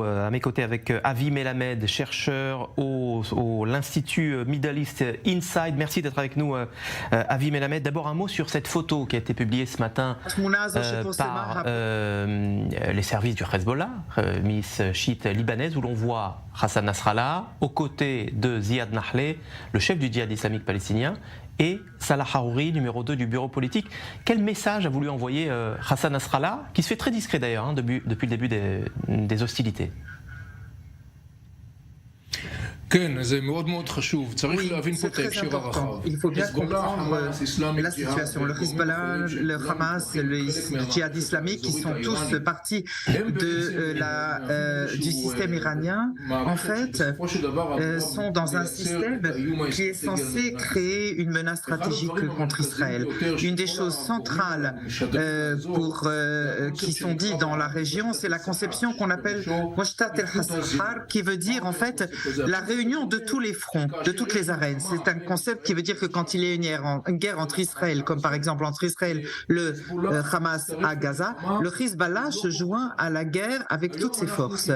À mes côtés avec Avi Melamed, chercheur au l'Institut Middle East Inside. Merci d'être avec nous, Avi Melamed. D'abord un mot sur cette photo qui a été publiée ce matin par les services du Hezbollah, milice chiite libanaise, où l'on voit Hassan Nasrallah aux côtés de Ziad Nahleh, le chef du djihad islamique palestinien, et Salah Harouri, numéro 2 du bureau politique. Quel message a voulu envoyer Hassan Nasrallah, qui se fait très discret d'ailleurs depuis le début des hostilités? Oui, c'est très important. Il faut bien comprendre la situation. Le Hezbollah, le Hamas, le djihad islamique, qui sont tous partis du système iranien, en fait, sont dans un système qui est censé créer une menace stratégique contre Israël. Une des choses centrales qui sont dites dans la région, c'est la conception qu'on appelle Moshtat el-Hasar, qui veut dire en fait la réunion de tous les fronts, de toutes les arènes. C'est un concept qui veut dire que quand il y a une guerre entre Israël, comme par exemple entre Israël, le Hamas à Gaza, le Hezbollah se joint à la guerre avec toutes ses forces.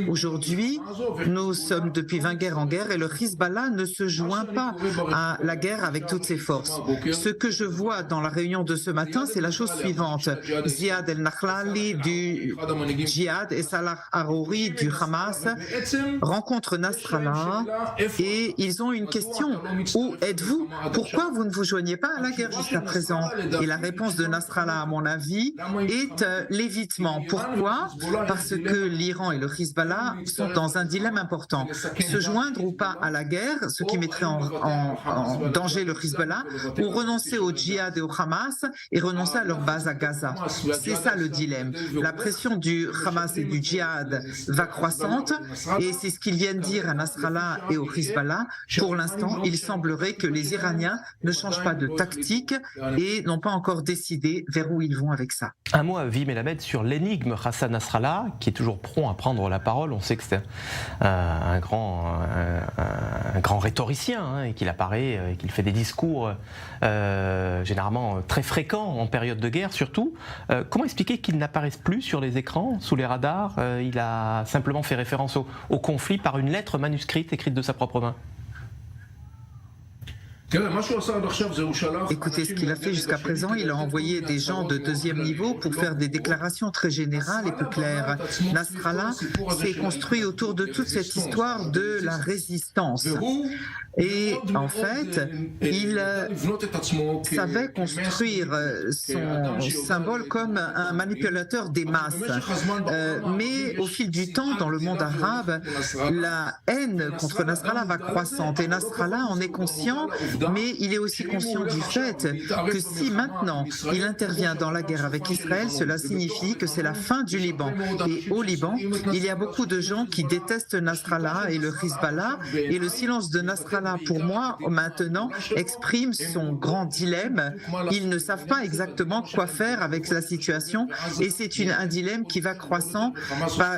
Aujourd'hui, nous sommes depuis 20 guerres en guerre et le Hezbollah ne se joint pas à la guerre avec toutes ses forces. Ce que je vois dans la réunion de ce matin, c'est la chose suivante. Ziad el-Nakhlali du djihad et Salah Harouri du Hamas rencontrent Nasrallah et ils ont une question. Où êtes-vous? Pourquoi vous ne vous joignez pas à la guerre jusqu'à présent? Et la réponse de Nasrallah, à mon avis, est l'évitement. Pourquoi? Parce que l'Iran et le Hezbollah sont dans un dilemme important. Se joindre ou pas à la guerre, ce qui mettrait en danger le Hezbollah, ou renoncer au djihad et au Hamas et renoncer à leur base à Gaza. C'est ça le dilemme. La pression du Hamas et du djihad va croissante et c'est ce qu'ils viennent dire à Nasrallah et au Hezbollah. Pour l'instant, il semblerait que les Iraniens ne changent pas de tactique et n'ont pas encore décidé vers où ils vont avec ça. Un mot à Avi Melamed sur l'énigme Hassan Nasrallah, qui est toujours prompt à prendre la parole. On sait que c'est un grand rhétoricien et qu'il apparaît, et qu'il fait des discours généralement très fréquents en période de guerre surtout. Comment expliquer qu'il n'apparaisse plus sur les écrans, sous les radars? Il a simplement fait référence au conflit par une lettre manuscrite écrite de sa propre main. Écoutez, ce qu'il a fait jusqu'à présent, il a envoyé des gens de deuxième niveau pour faire des déclarations très générales et peu claires. Nasrallah s'est construit autour de toute cette histoire de la résistance. Et en fait, il savait construire son symbole comme un manipulateur des masses. Mais au fil du temps, dans le monde arabe, la haine contre Nasrallah va croissante. Et Nasrallah en est conscient, mais il est aussi conscient du fait que si maintenant il intervient dans la guerre avec Israël, cela signifie que c'est la fin du Liban. Et au Liban, il y a beaucoup de gens qui détestent Nasrallah et le Hezbollah. Et le silence de Nasrallah, pour moi, maintenant, exprime son grand dilemme. Ils ne savent pas exactement quoi faire avec la situation. Et c'est un dilemme qui va croissant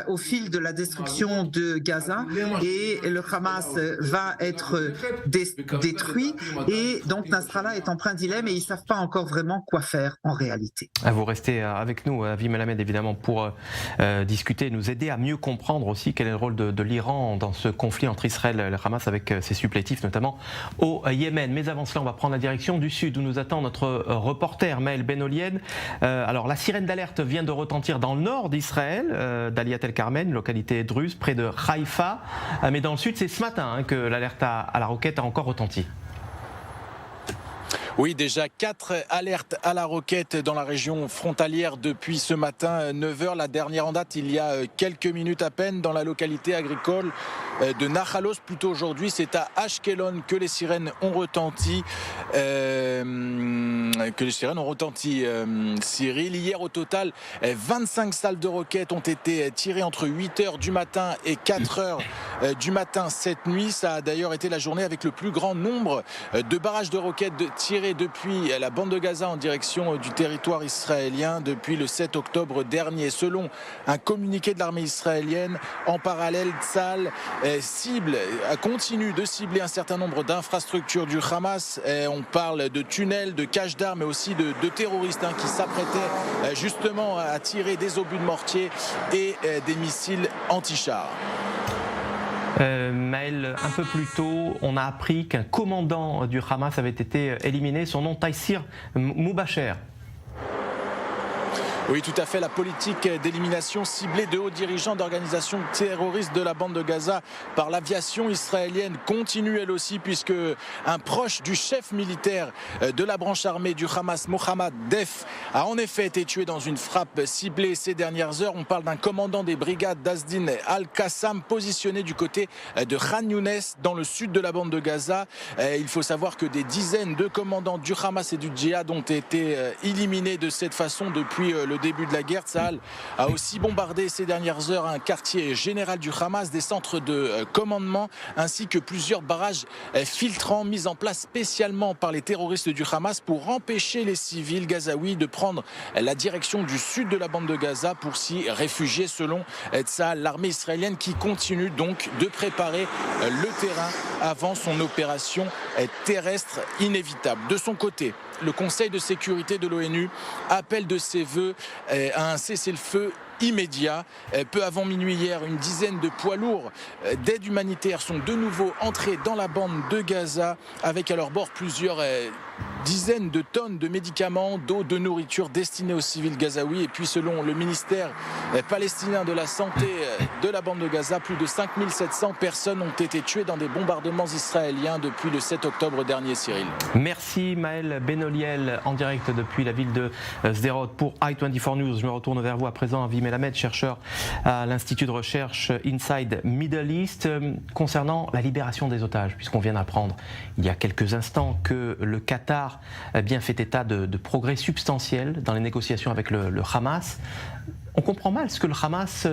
au fil de la destruction de Gaza. Et le Hamas va être détruit. Et donc Nasrallah est en plein dilemme et ils ne savent pas encore vraiment quoi faire en réalité. Vous restez avec nous, Avi Melamed, évidemment, pour discuter, nous aider à mieux comprendre aussi quel est le rôle de l'Iran dans ce conflit entre Israël et le Hamas avec ses supplétifs, notamment au Yémen. Mais avant cela, on va prendre la direction du sud où nous attend notre reporter Maël Benoliel. Alors la sirène d'alerte vient de retentir dans le nord d'Israël, d'Aliat El-Karmen, localité druze, près de Haïfa. Mais dans le sud, c'est ce matin que l'alerte à la roquette a encore retenti. Oui, déjà 4 alertes à la roquette dans la région frontalière depuis ce matin, 9h. La dernière en date, il y a quelques minutes à peine, dans la localité agricole de Nachalos. Plutôt aujourd'hui, c'est à Ashkelon que les sirènes ont retenti. Cyril. Hier, au total, 25 salles de roquettes ont été tirées entre 8h du matin et 4h du matin cette nuit. Ça a d'ailleurs été la journée avec le plus grand nombre de barrages de roquettes tirées tiré depuis la bande de Gaza en direction du territoire israélien depuis le 7 octobre dernier. Selon un communiqué de l'armée israélienne, en parallèle, Tsahal continue de cibler un certain nombre d'infrastructures du Hamas. On parle de tunnels, de caches d'armes, mais aussi de terroristes qui s'apprêtaient justement à tirer des obus de mortier et des missiles anti-chars. Maël, un peu plus tôt, on a appris qu'un commandant du Hamas avait été éliminé, son nom Taïsir Moubacher. Oui, tout à fait. La politique d'élimination ciblée de hauts dirigeants d'organisations terroristes de la bande de Gaza par l'aviation israélienne continue elle aussi, puisque un proche du chef militaire de la branche armée du Hamas, Mohammad Def, a en effet été tué dans une frappe ciblée ces dernières heures. On parle d'un commandant des brigades d'Azdin Al-Qassam positionné du côté de Khan Younes dans le sud de la bande de Gaza. Il faut savoir que des dizaines de commandants du Hamas et du Djihad ont été éliminés de cette façon depuis le début de la guerre. Tsahal a aussi bombardé ces dernières heures un quartier général du Hamas, des centres de commandement ainsi que plusieurs barrages filtrants mis en place spécialement par les terroristes du Hamas pour empêcher les civils gazaouis de prendre la direction du sud de la bande de Gaza pour s'y réfugier, selon Tsahal, l'armée israélienne qui continue donc de préparer le terrain avant son opération terrestre inévitable. De son côté, le Conseil de sécurité de l'ONU appelle de ses vœux à un cessez-le-feu immédiat. Peu avant minuit hier, une dizaine de poids lourds d'aide humanitaire sont de nouveau entrés dans la bande de Gaza avec à leur bord plusieurs dizaines de tonnes de médicaments, d'eau, de nourriture destinés aux civils gazaouis. Et puis selon le ministère palestinien de la santé de la bande de Gaza, plus de 5700 personnes ont été tuées dans des bombardements israéliens depuis le 7 octobre dernier, Cyril. Merci Maël Benoliel en direct depuis la ville de Sderot pour i24 News. Je me retourne vers vous à présent, Avi Melamed, chercheur à l'Institut de recherche Inside Middle East, concernant la libération des otages, puisqu'on vient d'apprendre il y a quelques instants que le Qatar fait état de progrès substantiels dans les négociations avec le Hamas. On comprend mal ce que le Hamas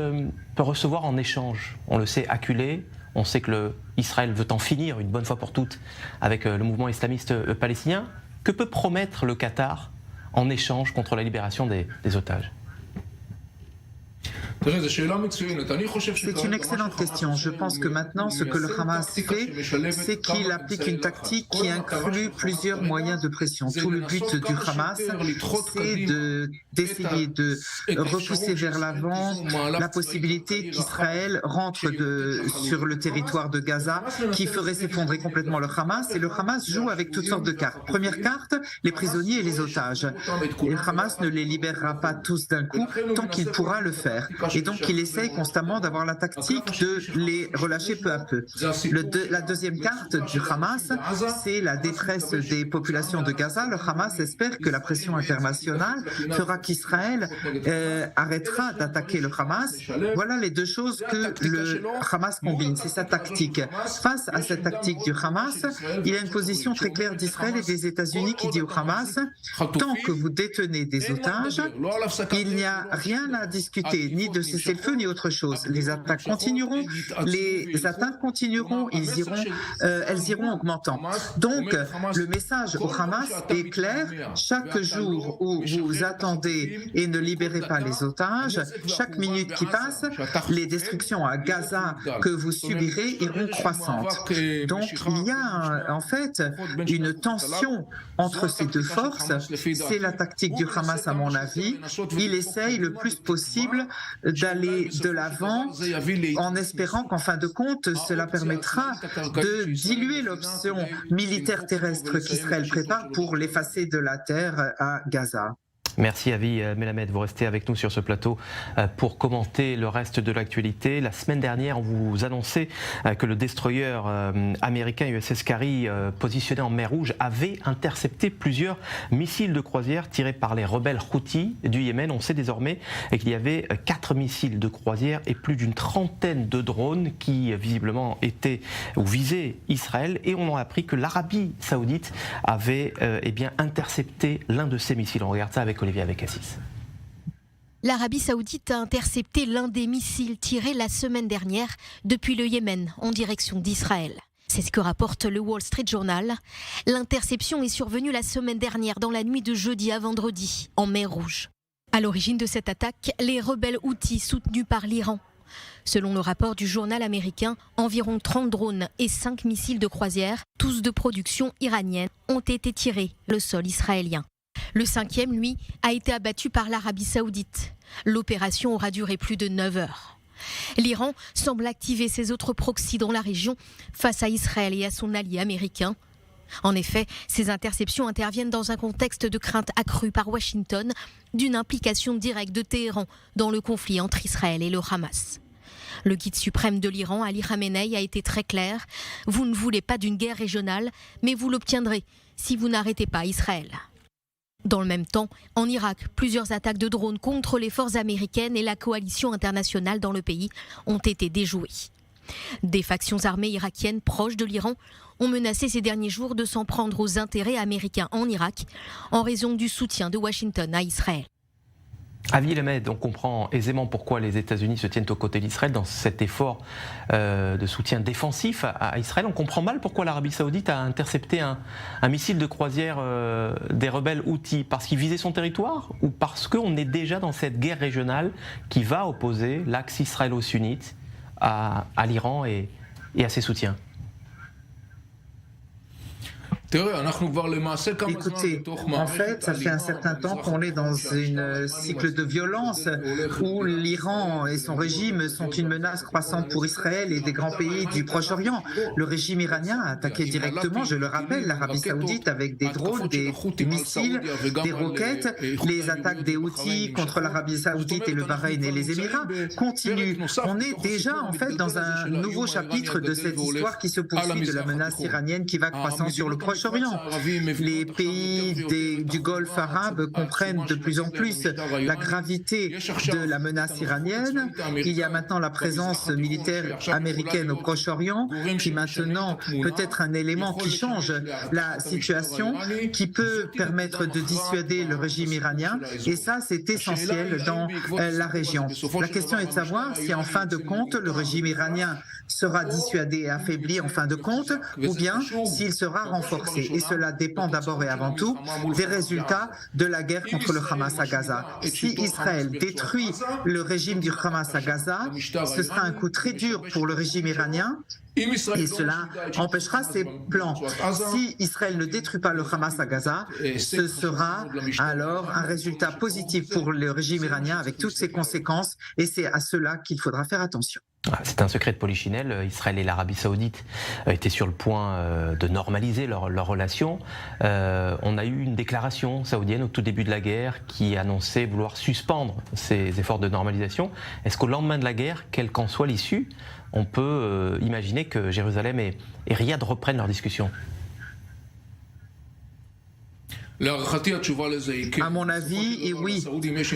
peut recevoir en échange. On le sait acculé, on sait que Israël veut en finir une bonne fois pour toutes avec le mouvement islamiste palestinien. Que peut promettre le Qatar en échange contre la libération des otages ? C'est une excellente question. Je pense que maintenant, ce que le Hamas fait, c'est qu'il applique une tactique qui inclut plusieurs moyens de pression. Tout le but du Hamas, c'est d'essayer de repousser vers l'avant la possibilité qu'Israël rentre sur le territoire de Gaza, qui ferait s'effondrer complètement le Hamas. Et le Hamas joue avec toutes sortes de cartes. Première carte, les prisonniers et les otages. Et le Hamas ne les libérera pas tous d'un coup tant qu'il pourra le faire. Et donc, il essaye constamment d'avoir la tactique de les relâcher peu à peu. La deuxième carte du Hamas, c'est la détresse des populations de Gaza. Le Hamas espère que la pression internationale fera qu'Israël arrêtera d'attaquer le Hamas. Voilà les deux choses que le Hamas combine. C'est sa tactique. Face à cette tactique du Hamas, il y a une position très claire d'Israël et des États-Unis qui dit au Hamas, tant que vous détenez des otages, il n'y a rien à discuter, ni de cessez-le-feu, ni autre chose. Les attaques continueront, les atteintes continueront, elles iront augmentant. Donc, le message au Hamas est clair. Chaque jour où vous attendez et ne libérez pas les otages, chaque minute qui passe, les destructions à Gaza que vous subirez iront croissantes. Donc, il y a en fait une tension entre ces deux forces. C'est la tactique du Hamas, à mon avis. Il essaye le plus possible d'aller de l'avant en espérant qu'en fin de compte, cela permettra de diluer l'option militaire terrestre qu'Israël prépare pour l'effacer de la terre à Gaza. Merci Avi Melamed, vous restez avec nous sur ce plateau pour commenter le reste de l'actualité. La semaine dernière, on vous annonçait que le destroyer américain USS Carey positionné en mer Rouge avait intercepté plusieurs missiles de croisière tirés par les rebelles Houthis du Yémen. On sait désormais qu'il y avait 4 missiles de croisière et plus d'une trentaine de drones qui visiblement étaient ou visaient Israël, et on a appris que l'Arabie Saoudite avait intercepté l'un de ces missiles. On regarde ça avec Olivier Abekassis. L'Arabie Saoudite a intercepté l'un des missiles tirés la semaine dernière depuis le Yémen en direction d'Israël. C'est ce que rapporte le Wall Street Journal. L'interception est survenue la semaine dernière, dans la nuit de jeudi à vendredi, en mer Rouge. À l'origine de cette attaque, les rebelles houthis soutenus par l'Iran. Selon le rapport du journal américain, environ 30 drones et 5 missiles de croisière, tous de production iranienne, ont été tirés le sol israélien. Le 5e, lui, a été abattu par l'Arabie Saoudite. L'opération aura duré plus de 9 heures. L'Iran semble activer ses autres proxys dans la région face à Israël et à son allié américain. En effet, ces interceptions interviennent dans un contexte de crainte accrue par Washington d'une implication directe de Téhéran dans le conflit entre Israël et le Hamas. Le guide suprême de l'Iran, Ali Khamenei, a été très clair. Vous ne voulez pas d'une guerre régionale, mais vous l'obtiendrez si vous n'arrêtez pas Israël. Dans le même temps, en Irak, plusieurs attaques de drones contre les forces américaines et la coalition internationale dans le pays ont été déjouées. Des factions armées irakiennes proches de l'Iran ont menacé ces derniers jours de s'en prendre aux intérêts américains en Irak en raison du soutien de Washington à Israël. Avi Melamed, on comprend aisément pourquoi les États-Unis se tiennent aux côtés d'Israël dans cet effort de soutien défensif à Israël. On comprend mal pourquoi l'Arabie Saoudite a intercepté un missile de croisière des rebelles houthis, parce qu'ils visaient son territoire ou parce qu'on est déjà dans cette guerre régionale qui va opposer l'axe israélo-sunnite à l'Iran et à ses soutiens. Écoutez, en fait, ça fait un certain temps qu'on est dans un cycle de violence où l'Iran et son régime sont une menace croissante pour Israël et des grands pays du Proche-Orient. Le régime iranien a attaqué directement, je le rappelle, l'Arabie Saoudite avec des drones, des missiles, des roquettes. Les attaques des Houthis contre l'Arabie Saoudite et le Bahreïn et les Émirats continuent. On est déjà en fait dans un nouveau chapitre de cette histoire qui se poursuit de la menace iranienne qui va croissant sur le Proche-Orient. Les pays du Golfe arabe comprennent de plus en plus la gravité de la menace iranienne. Il y a maintenant la présence militaire américaine au Proche-Orient qui maintenant peut être un élément qui change la situation, qui peut permettre de dissuader le régime iranien. Et ça, c'est essentiel dans la région. La question est de savoir si en fin de compte, le régime iranien sera dissuadé et affaibli en fin de compte, ou bien s'il sera renforcé. Et cela dépend d'abord et avant tout des résultats de la guerre contre le Hamas à Gaza. Si Israël détruit le régime du Hamas à Gaza, ce sera un coup très dur pour le régime iranien. Et cela empêchera ses plans. Si Israël ne détruit pas le Hamas à Gaza, ce sera alors un résultat positif pour le régime iranien avec toutes ses conséquences, et c'est à cela qu'il faudra faire attention. C'est un secret de polichinelle. Israël et l'Arabie Saoudite étaient sur le point de normaliser leurs relations. On a eu une déclaration saoudienne au tout début de la guerre qui annonçait vouloir suspendre ces efforts de normalisation. Est-ce qu'au lendemain de la guerre, quelle qu'en soit l'issue, on peut imaginer que Jérusalem et Riyad reprennent leurs discussions? À mon avis, et oui.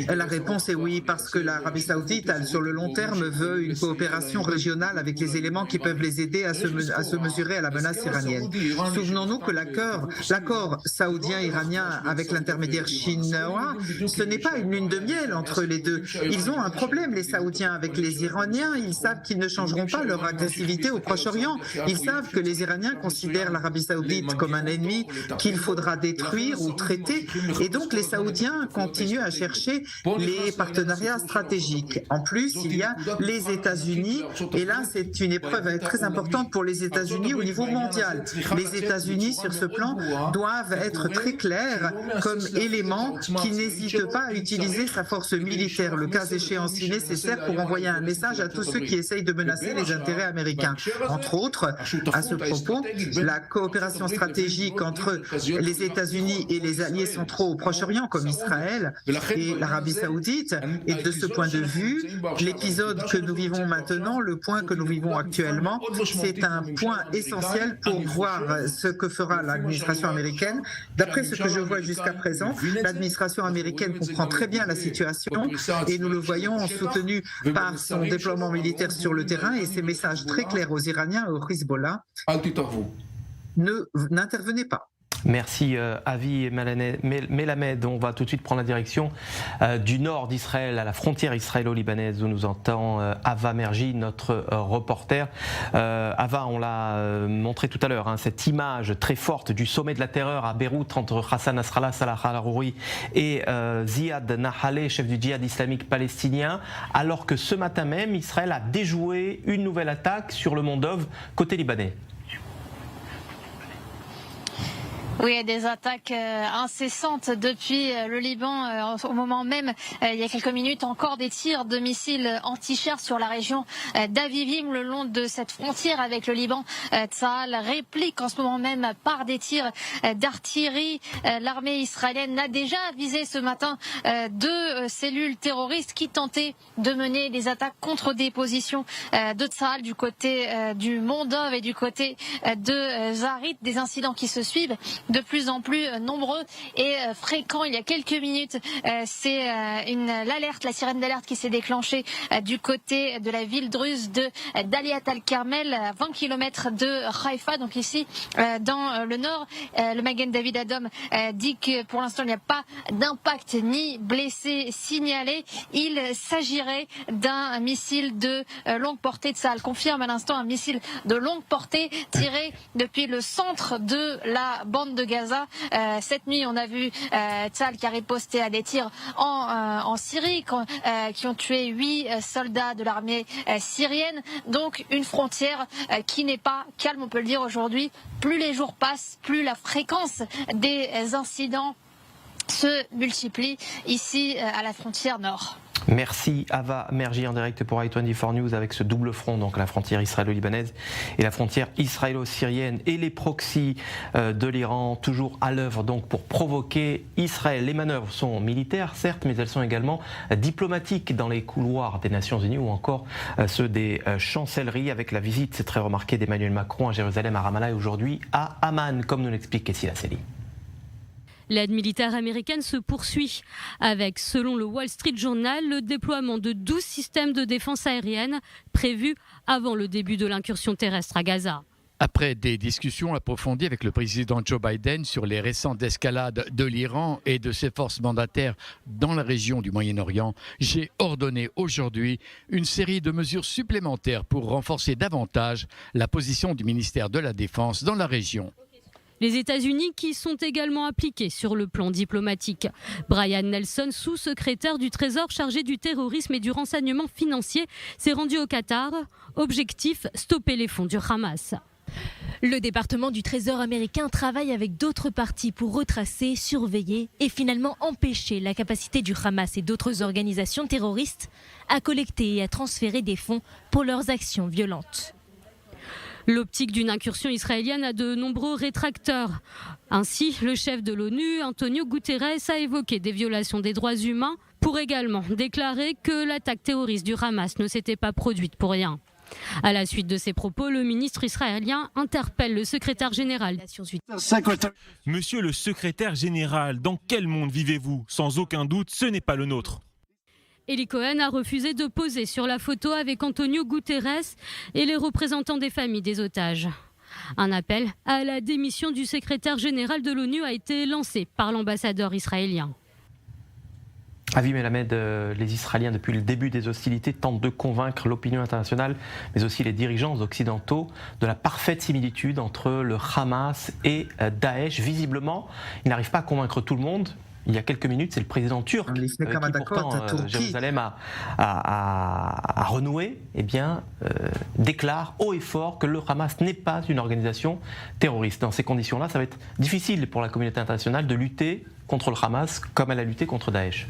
La réponse est oui, parce que l'Arabie Saoudite, sur le long terme, veut une coopération régionale avec les éléments qui peuvent les aider à se mesurer à la menace iranienne. Souvenons-nous que l'accord saoudien-iranien avec l'intermédiaire chinois, ce n'est pas une lune de miel entre les deux. Ils ont un problème, les Saoudiens, avec les Iraniens. Ils savent qu'ils ne changeront pas leur agressivité au Proche-Orient. Ils savent que les Iraniens considèrent l'Arabie Saoudite comme un ennemi qu'il faudra détruire ou traité, et donc les Saoudiens continuent à chercher les partenariats stratégiques. En plus, il y a les États-Unis, et là c'est une épreuve très importante pour les États-Unis au niveau mondial. Les États-Unis sur ce plan doivent être très clairs comme élément qui n'hésite pas à utiliser sa force militaire, le cas échéant si nécessaire, pour envoyer un message à tous ceux qui essayent de menacer les intérêts américains. Entre autres, à ce propos, la coopération stratégique entre les États-Unis et les alliés centraux au Proche-Orient comme Israël et l'Arabie Saoudite. Et de ce point de vue, l'épisode que nous vivons maintenant, le point que nous vivons actuellement, c'est un point essentiel pour voir ce que fera l'administration américaine. D'après ce que je vois jusqu'à présent, l'administration américaine comprend très bien la situation et nous le voyons soutenu par son déploiement militaire sur le terrain et ses messages très clairs aux Iraniens et au Hezbollah. N'intervenez pas. Merci Avi Melamed. On va tout de suite prendre la direction du nord d'Israël, à la frontière israélo-libanaise, où nous entend Ava Merji, notre reporter. Ava, on l'a montré tout à l'heure, cette image très forte du sommet de la terreur à Beyrouth entre Hassan Nasrallah, Salah al-Harouri et Ziad Nahaleh, chef du djihad islamique palestinien, alors que ce matin même, Israël a déjoué une nouvelle attaque sur le mont Dov, côté libanais. Oui, des attaques incessantes depuis le Liban. Au moment même, il y a quelques minutes, encore des tirs de missiles anti-chars sur la région d'Avivim, le long de cette frontière avec le Liban. Tsahal réplique en ce moment même par des tirs d'artillerie. L'armée israélienne a déjà visé ce matin deux cellules terroristes qui tentaient de mener des attaques contre des positions de Tsahal du côté du Mont Dov et du côté de Zarit. Des incidents qui se suivent de plus en plus nombreux et fréquents. Il y a quelques minutes, c'est l'alerte, la sirène d'alerte qui s'est déclenchée du côté de la ville druze de Daliat al-Karmel, à 20 km de Haïfa, donc ici dans le nord. Le Magen David Adom dit que pour l'instant il n'y a pas d'impact ni blessé signalé. Il s'agirait d'un missile de longue portée. Tsahal confirme à l'instant un missile de longue portée tiré depuis le centre de la bande de Gaza. Cette nuit, on a vu Tsahal qui a riposté à des tirs en Syrie, qui ont tué 8 soldats de l'armée syrienne. Donc une frontière qui n'est pas calme, on peut le dire aujourd'hui. Plus les jours passent, plus la fréquence des incidents se multiplie ici à la frontière nord. Merci Ava Merji en direct pour I24 News avec ce double front, donc la frontière israélo-libanaise et la frontière israélo-syrienne et les proxys de l'Iran toujours à l'œuvre donc pour provoquer Israël. Les manœuvres sont militaires certes, mais elles sont également diplomatiques dans les couloirs des Nations Unies ou encore ceux des chancelleries, avec la visite, c'est très remarqué, d'Emmanuel Macron à Jérusalem, à Ramallah et aujourd'hui à Amman, comme nous l'explique Kessila Selli. L'aide militaire américaine se poursuit avec, selon le Wall Street Journal, le déploiement de 12 systèmes de défense aérienne prévus avant le début de l'incursion terrestre à Gaza. Après des discussions approfondies avec le président Joe Biden sur les récentes escalades de l'Iran et de ses forces mandataires dans la région du Moyen-Orient, j'ai ordonné aujourd'hui une série de mesures supplémentaires pour renforcer davantage la position du ministère de la Défense dans la région. Les États-Unis qui sont également impliqués sur le plan diplomatique. Brian Nelson, sous-secrétaire du Trésor chargé du terrorisme et du renseignement financier, s'est rendu au Qatar. Objectif, stopper les fonds du Hamas. Le département du Trésor américain travaille avec d'autres parties pour retracer, surveiller et finalement empêcher la capacité du Hamas et d'autres organisations terroristes à collecter et à transférer des fonds pour leurs actions violentes. L'optique d'une incursion israélienne a de nombreux rétracteurs. Ainsi, le chef de l'ONU, Antonio Guterres, a évoqué des violations des droits humains pour également déclarer que l'attaque terroriste du Hamas ne s'était pas produite pour rien. À la suite de ces propos, le ministre israélien interpelle le secrétaire général. Monsieur le secrétaire général, dans quel monde vivez-vous? Sans aucun doute, ce n'est pas le nôtre. Eli Cohen a refusé de poser sur la photo avec Antonio Guterres et les représentants des familles des otages. Un appel à la démission du secrétaire général de l'ONU a été lancé par l'ambassadeur israélien. Avi Melamed, les Israéliens, depuis le début des hostilités, tentent de convaincre l'opinion internationale, mais aussi les dirigeants occidentaux, de la parfaite similitude entre le Hamas et Daesh. Visiblement, ils n'arrivent pas à convaincre tout le monde. Il y a quelques minutes, c'est le président turc qui pourtant, Jérusalem a renoué, déclare haut et fort que le Hamas n'est pas une organisation terroriste. Dans ces conditions-là, ça va être difficile pour la communauté internationale de lutter contre le Hamas comme elle a lutté contre Daesh.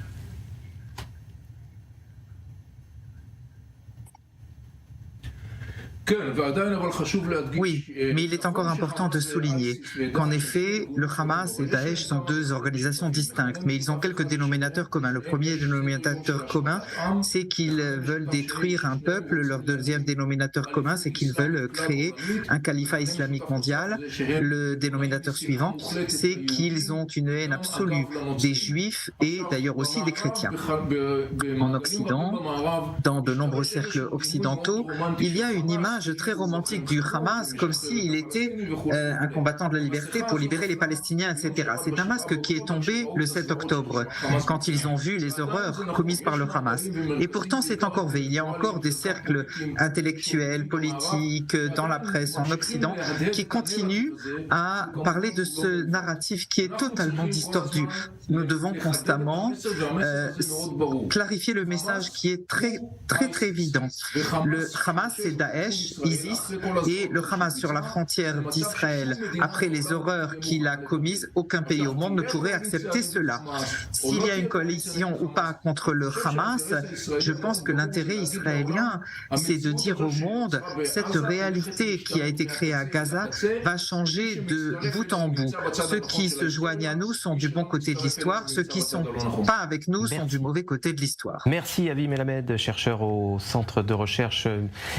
Oui, mais il est encore important de souligner qu'en effet, le Hamas et Daesh sont deux organisations distinctes, mais ils ont quelques dénominateurs communs. Le premier dénominateur commun, c'est qu'ils veulent détruire un peuple. Leur deuxième dénominateur commun, c'est qu'ils veulent créer un califat islamique mondial. Le dénominateur suivant, c'est qu'ils ont une haine absolue des Juifs et d'ailleurs aussi des chrétiens. En Occident, dans de nombreux cercles occidentaux, il y a une image image très romantique du Hamas, comme s'il était un combattant de la liberté pour libérer les Palestiniens, etc. C'est un masque qui est tombé le 7 octobre, quand ils ont vu les horreurs commises par le Hamas. Et pourtant, c'est encore vrai. Il y a encore des cercles intellectuels, politiques, dans la presse en Occident, qui continuent à parler de ce narratif qui est totalement distordu. Nous devons constamment clarifier le message qui est très évident. Le Hamas, c'est Daesh, ISIS, et le Hamas sur la frontière d'Israël, après les horreurs qu'il a commises, aucun pays au monde ne pourrait accepter cela. S'il y a une coalition ou pas contre le Hamas, je pense que l'intérêt israélien, c'est de dire au monde, cette réalité qui a été créée à Gaza va changer de bout en bout. Ceux qui se joignent à nous sont du bon côté de l'histoire, ceux qui ne sont pas avec nous sont du mauvais côté de l'histoire. Merci Avi Melamed, chercheur au centre de recherche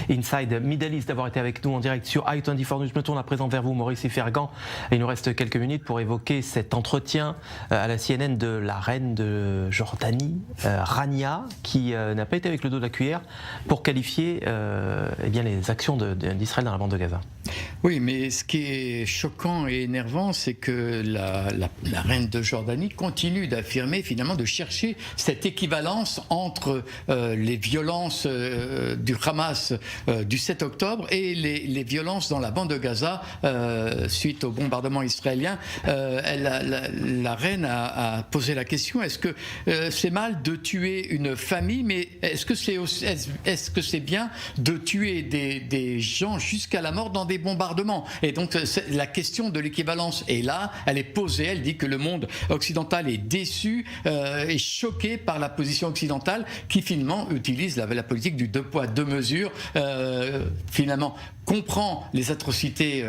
Inside Middle East, d'avoir été avec nous en direct sur i24 News. Je me tourne à présent vers vous, Maurice Ifergan. Il nous reste quelques minutes pour évoquer cet entretien à la CNN de la reine de Jordanie, Rania, qui n'a pas été avec le dos de la cuillère pour qualifier les actions d'Israël dans la bande de Gaza. Oui, mais ce qui est choquant et énervant, c'est que la reine de Jordanie continue d'affirmer, finalement, de chercher cette équivalence entre les violences du Hamas du 7 octobre et les violences dans la bande de Gaza suite au bombardement israélien. La reine a posé la question, est-ce que c'est mal de tuer une famille, mais est-ce que c'est bien de tuer des gens jusqu'à la mort dans des bombardements? Et donc la question de l'équivalence est là, elle est posée, elle dit que le monde occidental est déçu, est choqué par la position occidentale qui finalement utilise la politique du 2 poids 2 mesures, finalement comprend les atrocités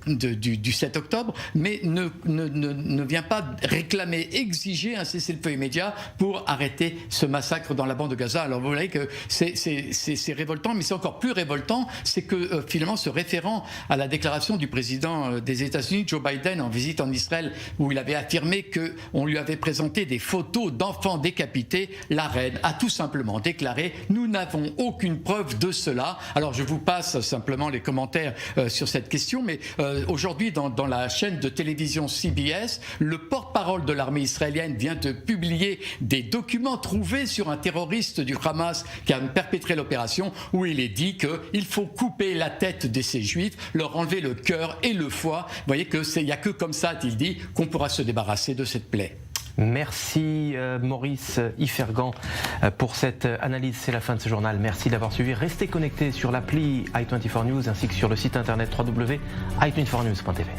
du 7 octobre, mais ne vient pas réclamer, exiger un cessez-le-feu immédiat pour arrêter ce massacre dans la bande de Gaza. Alors vous voyez que c'est révoltant, mais c'est encore plus révoltant, c'est que finalement ce référent à la déclaration du président des États-Unis, Joe Biden, en visite en Israël, où il avait affirmé qu'on lui avait présenté des photos d'enfants décapités, la reine a tout simplement déclaré « Nous n'avons aucune preuve de cela ». Alors je vous passe simplement les commentaires sur cette question, mais aujourd'hui dans la chaîne de télévision CBS, le porte-parole de l'armée israélienne vient de publier des documents trouvés sur un terroriste du Hamas qui a perpétré l'opération, où il est dit qu'il faut couper la tête de ces juifs, leur enlever le cœur et le foie. Vous voyez qu'il n'y a que comme ça, il dit, qu'on pourra se débarrasser de cette plaie. Merci Maurice Ifergan pour cette analyse. C'est la fin de ce journal. Merci d'avoir suivi. Restez connectés sur l'appli i24 News ainsi que sur le site internet www.i24news.tv.